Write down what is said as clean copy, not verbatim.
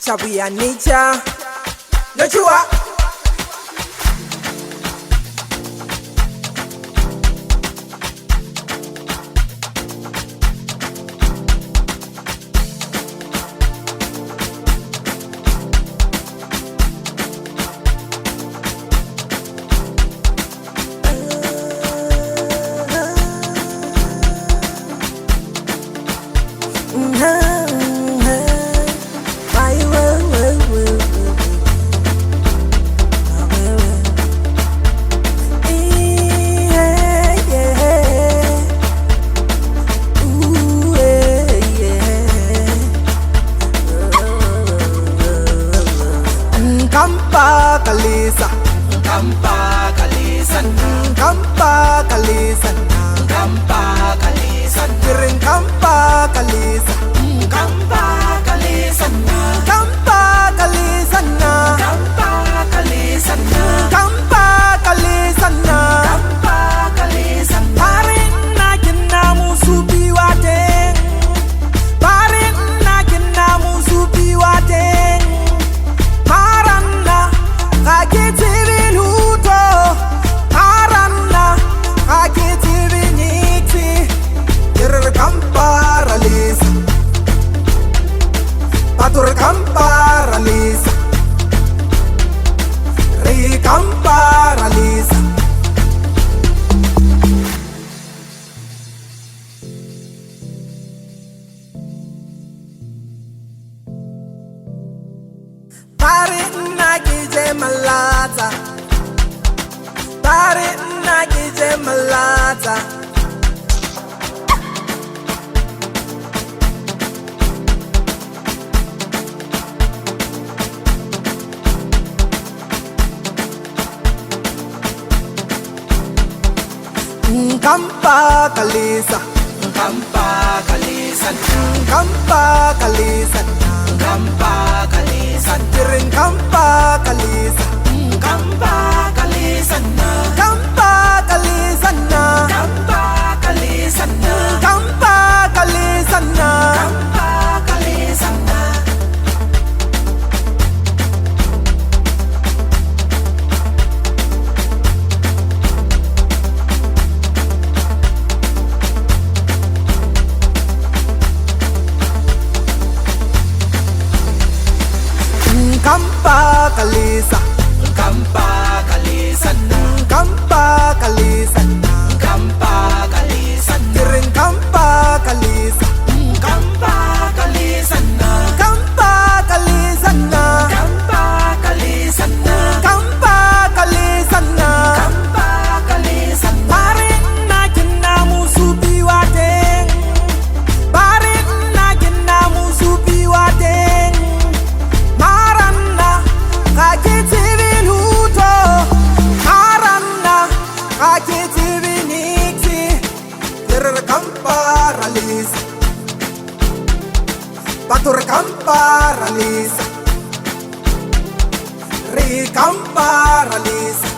Chabuya Nature Nkampa. Nkampa lesa, Nkampa lesa, Nkampa lesa, Nkampa lesa, Nkampa lesa, Nkampa lesa, Nkampa lesa, Nkampa lesa, Nkampa lesa, Nkampa lesa. Parin na kina musubi wate, parin na kina musubi wate, paranna kakiti luto, paranna kakiti niksi, Nkampa lesa, patur Nkampa lesa, Nkampa lesa. Pare nagije malata, pare nagije malata. Nkampa lesa, Nkampa lesa, Nkampa lesa, Nkampa lesa, Nkampa lesa, Nkampa lesa, Nkampa lesa, Nkampa lesa, Nkampa lesa. Nkampa lesa. Nkampa lesa, Nkampa lesa, Nkampa lesa, Nkampa lesa, Nkampa lesa, Nkampa lesa, Nkampa lesa, Nkampa lesa, Nkampa lesa. Nkampa lesa. Parin na kina musubi wate, parin na kina musubi wate, maranna kakiti luto, maranna kakiti niksi, Nkampa lesa, patur Nkampa lesa, Nkampa lesa.